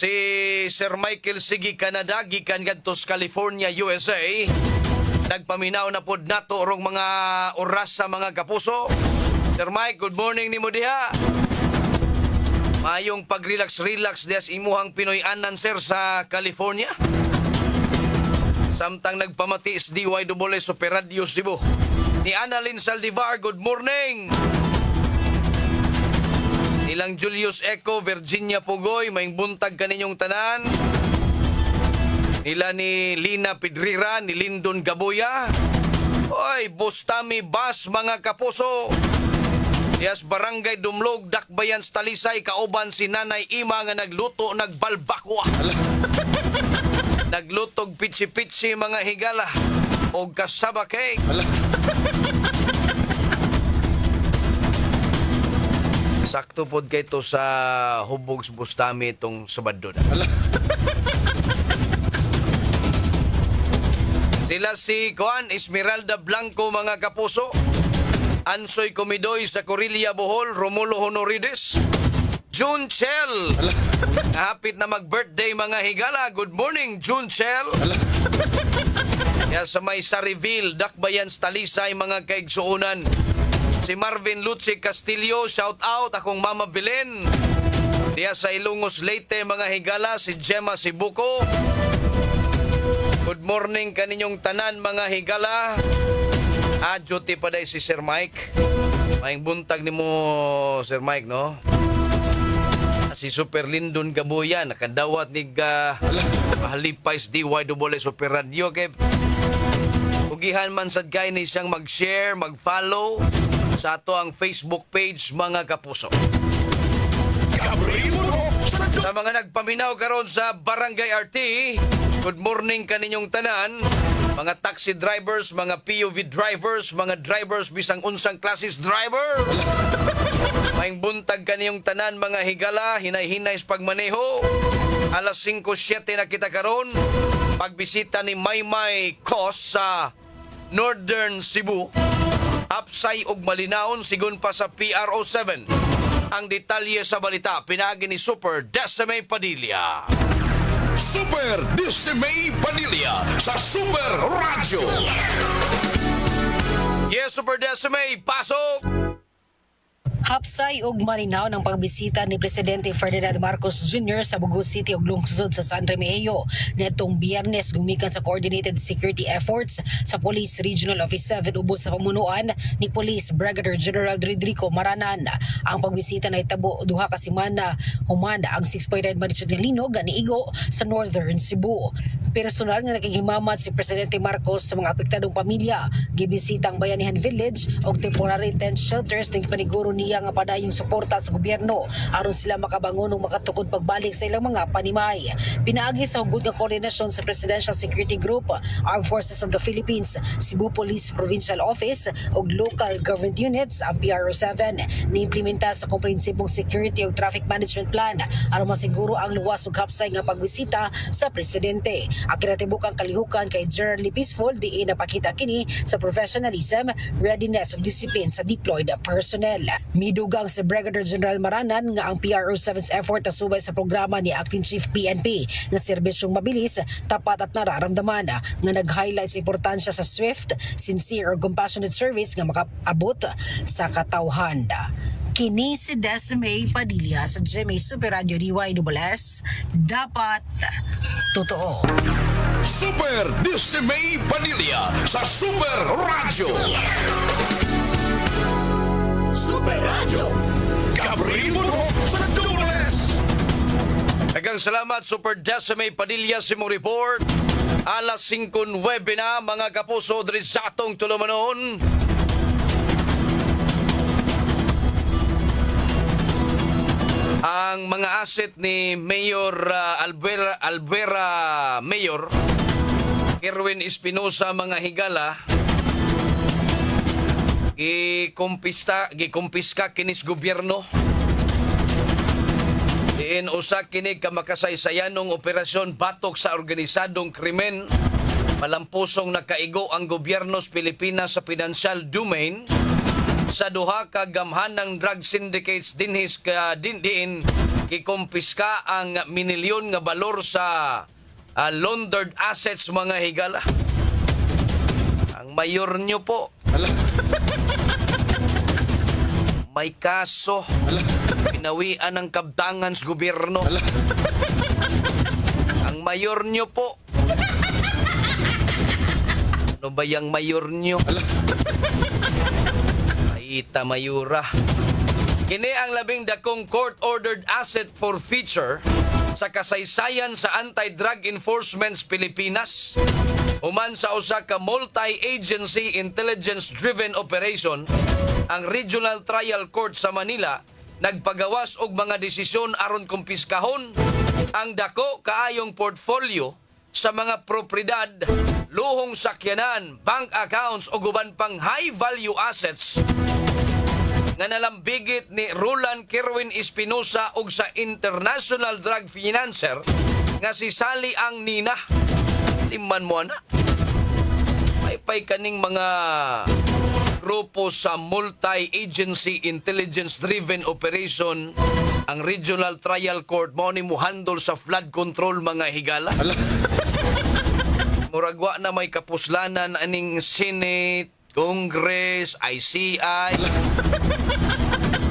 Si Sir Michael Sige Canada gikan ngadto sa California, USA. Nagpaminaw na pod nato orong mga oras sa mga kapuso. Sir Mike, good morning nimo diha. Mayong pag-relax dias imuhang Pinoy-anan sir sa California. Samtang nagpamatiis DYWS Operadio Cebu. Ni Annalyn Saldivar, good morning. Ilang Julius Eco, Virginia Pugoy, maing buntag kaninyong tanan. Nila ni Lina Pedrira, ni Lindon Gaboya. Oy, Bustami Bas, mga kapuso. Yes, Barangay Dumlog, Dakbayan, Talisay, kauban si Nanay Ima nga nagluto, nagbalbakwa. Naglutog pitsi-pitsi mga higala o kasaba cake. Sakto pod kay to sa Hubog Bustami itong Sabado na. Sila si Juan Esmeralda Blanco, mga kapuso. Ansoy Comidoy sa Corillia, Bohol, Romulo Honorides, June Chell. Hapit na mag-birthday mga higala. Good morning, June Chell. Kaya sa may Sariville, Dakbayan, Talisay, mga kaigsuunan. Si Marvin Lutzi Castillo, shout out akong Mama Belen. Diya sa Ilongos Leyte, mga higala, si Gemma Sibuko. Good morning kaninyong tanan, mga higala. Duty pa day si Sir Mike. Maing buntag ni mo, Sir Mike, no? Si Super Lindon Gaboya, nakadawat ni Halipay DYWS Operadio. Kay ugihan man sad kay ni siyang mag-share, mag-follow sa ato ang Facebook page, mga kapuso. Sa mga nagpaminaw karon sa Barangay RT, good morning kaninyong tanan. Mga taxi drivers, mga POV drivers, mga drivers bisang unsang klases driver. Maing buntag kaniyong tanan, mga higala, hinay-hinay sa pagmaneho. Alas 5:07 na kita karon. Pagbisita ni Maymay Kos sa Northern Cebu. Hapsay og malinaon sigon pa sa PRO7. Ang detalye sa balita pinagi ni Super Decime Padilla. Super Decime Padilla sa Super Radio. Yes, Super Decime, pasok! Hapsay og malinaw ng pagbisita ni Presidente Ferdinand Marcos Jr. sa Bugo City ug lungsod sa San Remigio netong Biyernes gumikan sa coordinated security efforts sa Police Regional Office 7 ubos sa pamunuan ni Police Brigadier General Rodrigo Maranan. Ang pagbisita na itabo duha ka semana human ang 6.9 magnitude nga linog niigo sa Northern Cebu. Personal nga nakikimamat si Presidente Marcos sa mga apektadong pamilya, gibisita ang Bayanihan Village og temporary tent shelters ning paniguro niya nga padayong suporta sa gobyerno aron sila makabangon ug makatukod pagbalik sa ilang mga panimay. Pinaagi sa hugod nga koordinasyon sa Presidential Security Group, Armed Forces of the Philippines, Cebu Police Provincial Office ug local government units ang PRO7 ni-implementa sa komprehensibong security ug traffic management plan aron masiguro ang luwas ug hapsay nga pagbisita sa presidente. Ang kinatibukang kalihukan kay Generally Peaceful diin napakita kini sa professionalism, readiness ug discipline sa deployed personnel. Midugang si Brigadier General Maranan nga ang PRO7's effort na subay sa programa ni Acting Chief PNP nga serbisyong mabilis, tapat at nararamdaman nga nag-highlight sa importansya sa swift, sincere ug compassionate service nga makaabot sa katawhan. Kini si Decime Padilla sa GMA Super Radio DYWS. Dapat totoo. Super Decime Padilla sa Super Radio. Super Radio. Gabriel sa Dubles. Daghang salamat, Super Decime Padilla sa imong report. Alas 5:09 na, mga kapuso, diri sa atong tulumanon. Ang mga asset ni Mayor Alvera Mayor Erwin Espinosa, mga higala, gikumpiska kinis gobyerno. Diin usa kini ka makasaysayanong operasyon batok sa organisadong krimen. Malampusong nakaigo ang gobyerno sa Pilipinas sa financial domain sa duha ka gamhanang drug syndicates dinhis ka diin gikumpiska ang minilyon nga balor sa laundered assets mga higala. Ang mayor nyo po, may kaso. Pinawian ng kabtangan sa gobyerno. Ang mayor nyo po. Ano ba yung mayor nyo? Aita mayura. Kini ang labing dakong court-ordered asset forfeiture sa kasaysayan sa Anti-Drug Enforcement Pilipinas. Human sa usa ka multi-agency intelligence-driven operation, ang Regional Trial Court sa Manila nagpagawas og mga desisyon aron kumpiskahon ang dako kaayong portfolio sa mga propriedad, luhong sakyanan, bank accounts o guban pang high-value assets nga nalambigit ni Roland Kerwin Espinosa og sa international drug financier nga si Sally ang Nina. Liman mo na. May pay kaning mga grupo sa multi-agency intelligence-driven operation ang Regional Trial Court mo ni muhandol sa flood control mga higala. Muragwa na may kapuslanan aning Senate, Congress, ICI.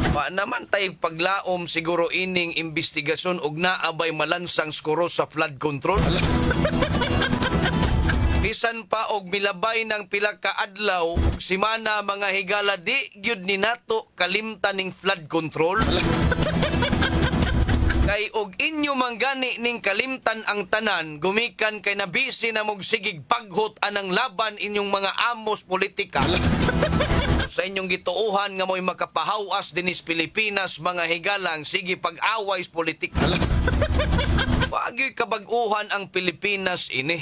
Pa naman tay paglaom siguro ining investigasyon og naabay malansang skoro sa flood control. Bisan pa og milabay ng pila ka adlaw ug simana mga higala di gyud ni nato kalimtan ning flood control. Kay og inyo manggani ning kalimtan ang tanan, gumikan kay nabisi na mog sigig paghot anang laban inyong mga amos politika. Sa inyong gituuhan nga mo'y makapahawas dinis Pilipinas mga higalang sige pag-away sa politika. Bagay kabag-uhan ang Pilipinas ini.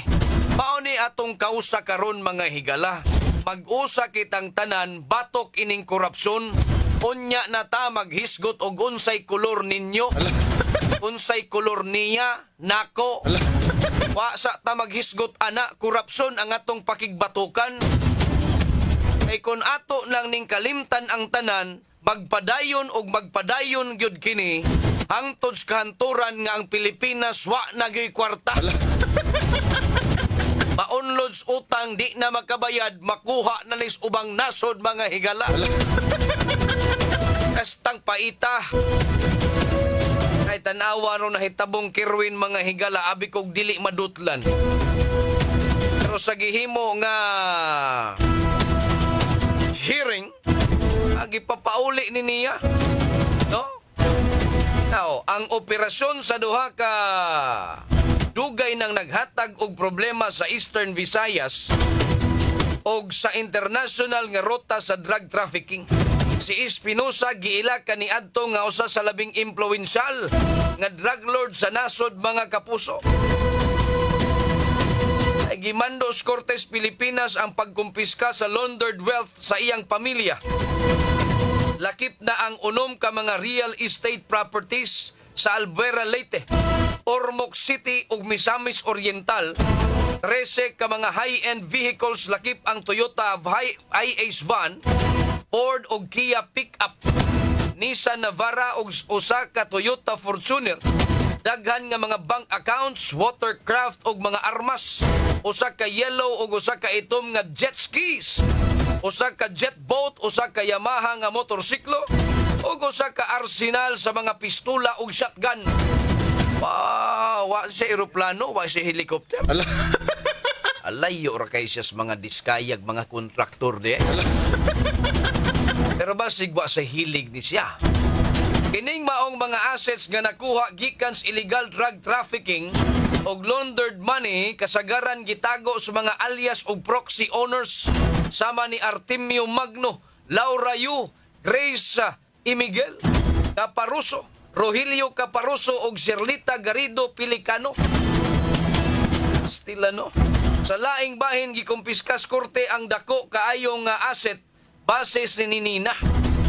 Mauni atong kausa karon mga higala. Mag-usa kitang tanan batok ining korupsyon. Unya na ta maghisgot og unsay kolor ninyo. Unsay kolor niya, nako. Wa sa ta maghisgot ana korupsyon ang atong pakigbatukan. Kay kun ato nang ning kalimtan ang tanan, magpadayon og magpadayon gyud kini hangtod sa kahanturan nga ang Pilipinas wa na gyud kwarta. Maunlods utang di na makabayad, makuha na nis ubang nasod mga higala. Kastang paita. Kay tanawa ro nahitabong Kerwin mga higala abi kog dili madutlan. Pero sa gihimo nga hearing agi papauli ni niya, no? Now, ang operasyon sa duha ka dugay nang naghatag og problema sa Eastern Visayas og sa international nga ruta sa drug trafficking. Si Espinosa giila kaniadto nga usa sa labing impluwensyal nga drug lord sa nasod mga kapuso. Ay gimando sa Kortes Pilipinas ang pagkumpiska sa laundered wealth sa iyang pamilya. Lakip na ang unom ka mga real estate properties sa Albuera, Leyte, Ormoc City ug Misamis Oriental. 13 ka mga high-end vehicles lakip ang Toyota i-Ace van, Ford ug Kia pickup, Nissan Navara ug usa ka Toyota Fortuner. Daghan nga mga bank accounts, watercraft ug mga armas, usa ka yellow ug usa ka itom nga jet skis, usa ka jet boat, usa ka Yamaha nga motorsiklo ug usa ka arsenal sa mga pistola ug shotgun. Wa si eroplano, wa si helicopter. Alayo ra kay siya sa mga diskayag, mga kontraktor di. Pero basig wa sa hilig ni siya. Kining maong mga assets nga nakuha gikan sa illegal drug trafficking og laundered money kasagaran gitago sa mga alias og proxy owners sama ni Artemio Magno, Laura Yu, Grace Miguel Caparuso, Rogelio Caparuso og Sherlita Garrido Pilicano. Stilano. Sa laing bahin gikumpiskas korte ang dako kaayong asset base ni Nina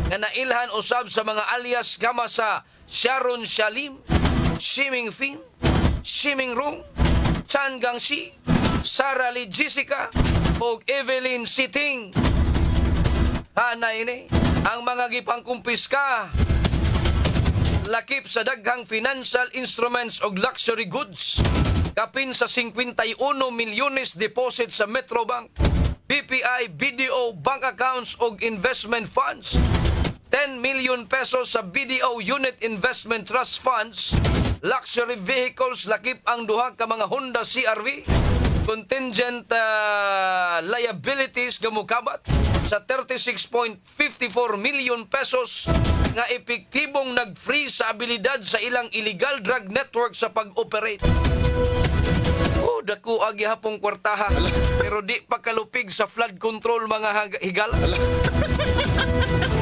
nga nailhan usab sa mga alias gama sa Sharon Shalim, Shiming Fin, Shiming Rung, Chan Gangshi, Sarah Lee Jessica o Evelyn Siting. Hanay ni ang mga gipangkumpiska lakip sa daghang financial instruments og luxury goods. Kapin sa 51 milyones deposit sa Metrobank, BPI, BDO, bank accounts og investment funds. 10 million pesos sa BDO Unit Investment Trust Funds. Luxury vehicles lakip ang duha ka mga Honda CR-V. Contingent liabilities gamukabat sa 36.54 million pesos nga epektibong nag-freeze sa abilidad sa ilang illegal drug network sa pag-operate. Dako agi hapong kwartaha pero di pa kalupig sa flood control mga higala.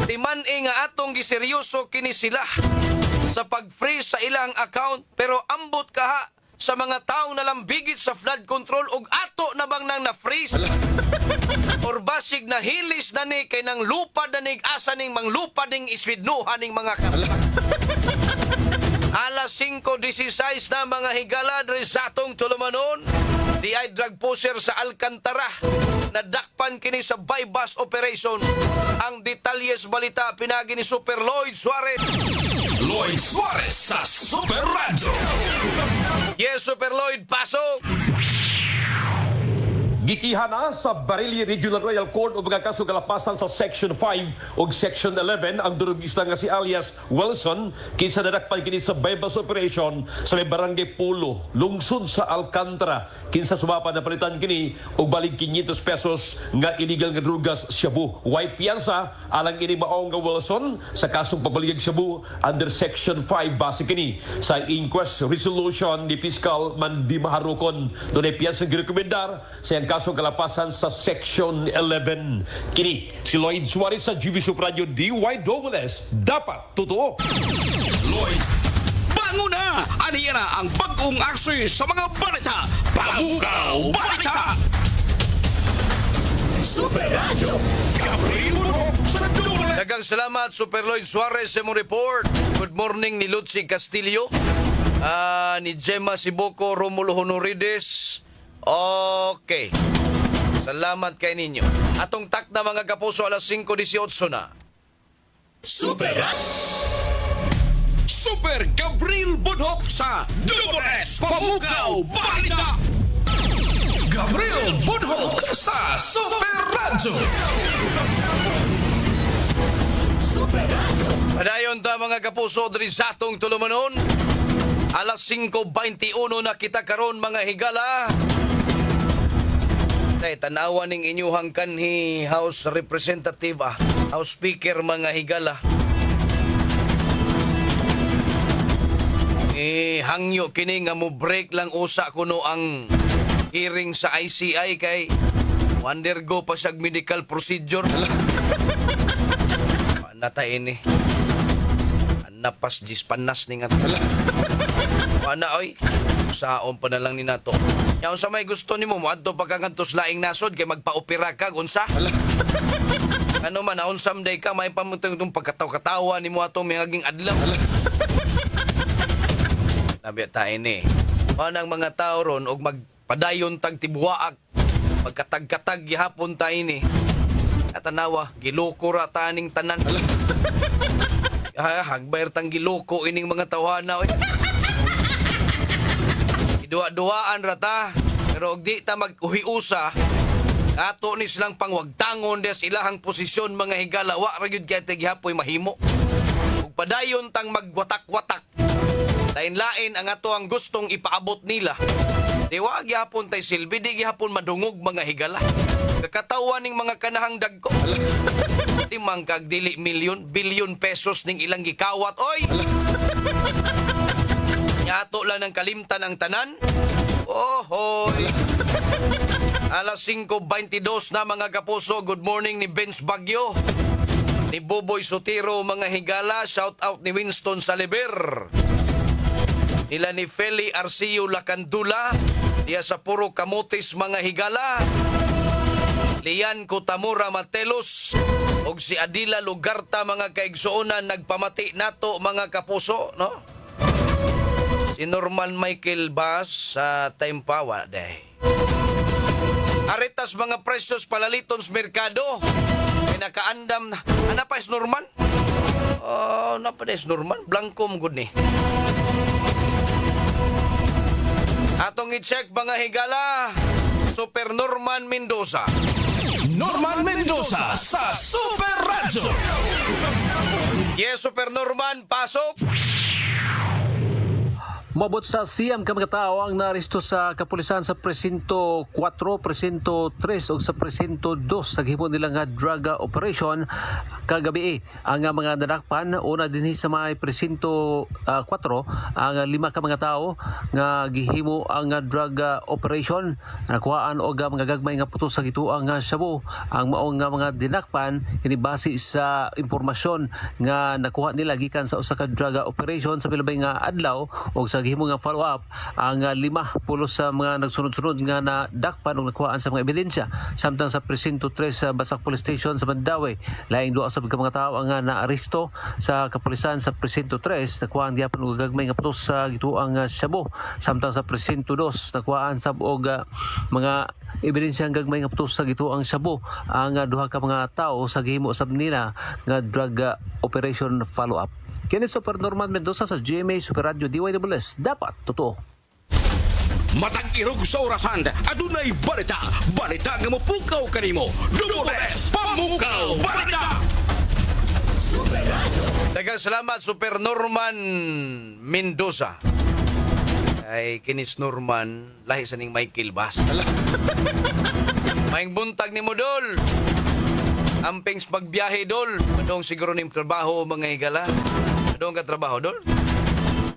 Timan nga atong giseryoso kini sila sa pag-freeze sa ilang account pero ambot kaha sa mga taong nalambigit sa flood control og ato na bang nang na-freeze or basig na hilis na ni kay nang lupa na nig asa ning manglupa ning iswidnuhan ning mga kapatid. Alas 5:16 na mga higala diri sa atong tulumanon. Di ay drug pusher sa Alcantara. Nadakpan kini sa bypass operation. Ang detalyes balita pinagi ni Super Lloyd Suarez. Lloyd Suarez sa Super Radio. Yes, Super Lloyd, pasok! Gikiha na sa Barilli Regional Royal Court o mga kaso kalapasan sa Section 5 o Section 11 ang durugista nga si alias Wilson kinsa nadakpan kini sa bypass operation sa may barangay Polo, lungsod sa Alcantara. Kinsa sumapa na palitan kini og balig 500 pesos nga illegal nga drugas shabu. Way piyansa alang ini maong nga Wilson sa kasong pabaligag shabu under Section 5 base kini sa inquest resolution ni Piskal Mandi Maharukon. Doon ay piyansa girekomendar sa iyang kasong kalapasan sa Section 11. Kini si Lloyd Suarez sa GV Super Radio DYSS. Dapat totoo. Lloyd, bango na! Aniya na ang bagong aksi sa mga balita. Pamukaw Balita! Super Radio, Gabriel Buro sa Double. Daghang salamat, Super Lloyd Suarez sa mong report. Good morning ni Lutzi Castillo, ni Gemma Siboco, Romulo Honorides. Okay. Salamat kay ninyo. Atong tak na mga kapuso alas 5:18 na. Super Gabriel Bunhok sa Double S Pamukaw Balita. Gabriel Bunhok sa Super Radio. Padayon ta mga kapuso diri sa atong tulumanon. Alas 5:21 na kita karon mga higala. Tay tanawan ning inyuhang kanhi House Representative, House Speaker mga higala. Hangyo kini nga mo break lang usa kuno ang hearing sa ICI kay undergo pa siyag medical procedure. Natay ini. Napas panas ni nga. Ana oy. Saon pa na lang ni nato. Nya unsa may gusto nimo mo adto pagkangantos laing nasod kay magpa-opera ka unsa? Ano man unsam day ka may pamutong pagkataw-katawa nimo atong mihaging adlaw. Labi ta ini. Manang mga tao ron og magpadayon tag tibuwaak. Pagkatag-katag gihapon ta ini. Atanawa giloko ra ta ning tanan. Hagbayar tang giloko ining mga tawhana oy. Duwa-duwaan rata pero og di ta mag-uhiusa ato ni silang pangwagtangon des ilahang posisyon mga higala wa ra gyud kay gihapoy mahimo ug padayon tang magwatak-watak lain-lain ang ato ang gustong ipaabot nila di wa gyapon tay silbi di gyapon madungog mga higala kakatawan ning mga kanahang dagko di man kag dili milyon bilyon pesos ning ilang gikawat oy Yato lang ng kalimtan ang tanan. Ohoy. Alas 5:22 na mga kapuso. Good morning ni Benz Bagyo. Ni Boboy Sotiro mga higala. Shout out ni Winston Saliber. Nila ni Feli Arcio Lacandula. Diya sa Puro Camotes mga higala. Lian Kutamura Matelos. Og si Adila Lugarta mga kaigsuonan nagpamati nato mga kapuso. No? Si Norman Michael Bass sa time pawa day. Aritas mga presyos palaliton sa merkado. May nakaandam na. Ano pa is Norman? Napades Norman, blanco mo gud ni. Atong i-check mga higala, Super Norman Mendoza. Norman Mendoza sa Super Radyo. Yes, Super Norman, pasok. Mabot sa siyam ka mga tao ang naaresto sa kapulisan sa Presinto 4, Presinto 3 o sa Presinto 2 sa gihimo nila nga drug operation kagabi. Ang mga nadakpan una dinhi sa may Presinto 4 ang 5 ka mga tao nga gihimo ang drug operation, nakuhaan og mga gagmay nga putos sa gituang shabu. Ang maong nga mga dinakpan kini base sa impormasyon nga nakuha nila gikan sa usa ka drug operation sa pilabay nga adlaw o sa himo nga follow-up ang 5 sa mga nagsunod-sunod nga nadakpan o nakuhaan sa mga ebidensya. Samtang sa Presinto 3 sa Basak Police Station sa Mandawi, laing duha sa mga tao ang naaresto sa kapulisan sa Presinto 3, nakuhaan diapon og gagmay nga putos sa gituang shabu. Samtang sa Presinto 2, nakuhaan sab og mga ebidensya gagmay nga putos sa gituang shabu ang duha ka mga tao sa gihimo sab nila nga drug operation follow-up. Kini Super Norman Mendoza sa GMA Super Radio DYWS. Dapat totoo. Matag irog sa orasan, adunay balita. Balita nga mopukaw kanimo. Dumoles Pamukaw Balita. Daghang salamat, Super Norman Mendoza. Ay, kinis Norman, lahi sa ning Michael Bass. Maing buntag ni mo, Dol. Ampings pagbiyahe, Dol. Adong siguro ning trabaho, mga higala. Adong ka trabaho, Dol.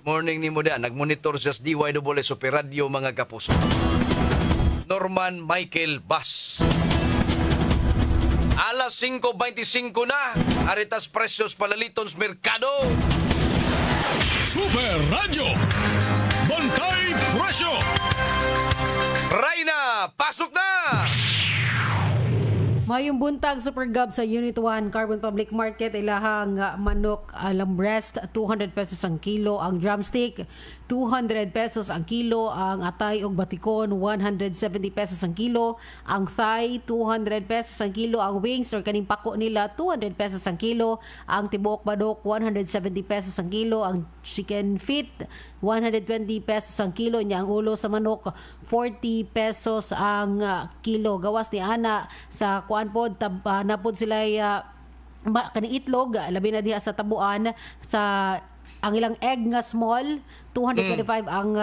Morning ni mo da, nagmonitor sa DYWS Super Radio, mga kapuso. Norman Michael Bass. Alas 5:25 na, aritas presyos palalitons merkado. Super Radio. Bantay Presyo. Rayna, pasok na! Mayong buntag Super Gab sa Unit 1 Carbon Public Market, ilahang manok alam breast 200 pesos ang kilo, ang drumstick 200 pesos ang kilo, ang atay og batikon 170 pesos ang kilo, ang thigh 200 pesos ang kilo, ang wings or kaning pako nila 200 pesos ang kilo, ang tibuok badok 170 pesos ang kilo, ang chicken feet 120 pesos ang kilo niya, ang ulo sa manok 40 pesos ang kilo. Gawas ni ana sa kuan pod napod sila kaning itlog labi na diha sa tabuan sa ang ilang egg nga small 225 ang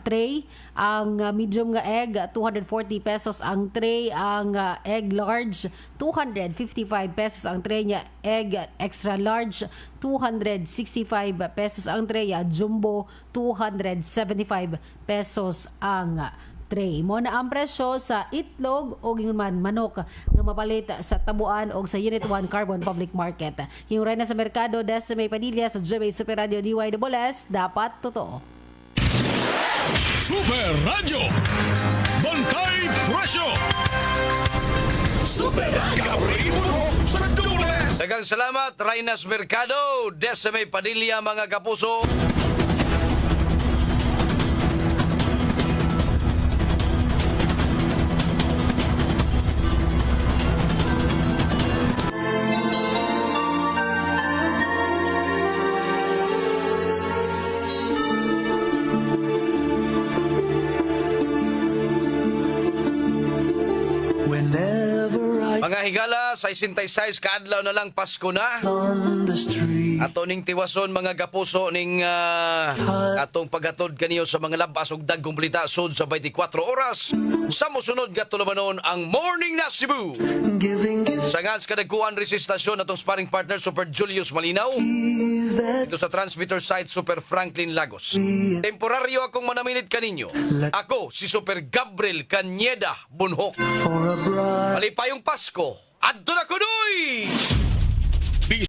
tray, ang medium nga egg 240 pesos ang tray, ang egg large 255 pesos ang tray niya, egg extra large 265 pesos ang tray, jumbo 275 pesos ang tray. Mo na ang presyo sa itlog o gingon man manok nga mapalit sa tabuan o sa Unit 1 Carbon Public Market. Yung rin na sa merkado, Desmay Padilla sa GMA Super Radio DYWS, dapat totoo. Super Radio. Bantay Presyo. Super Gabriel sa Dumoles. Daghang salamat, Raynas Mercado, Desmay Padilla, mga kapuso. Mga higala, sa 66 kaadlaw na lang Pasko na. Ato ning tiwason mga kapuso ning atong paghatod kaniyo sa mga labas ug dagkong balita sud sa 24 oras. Sa mosunod nga tulumanon ang Morning na Cebu. Sa ngas kadagkuan resistasyon atong sparring partner Super Julius Malinaw. Ito sa transmitter site Super Franklin Lagos. Temporaryo akong manamilit kaninyo. Ako si Super Gabriel Cañeda Bunhok. Malipayong Pasko. Adto na kunoy!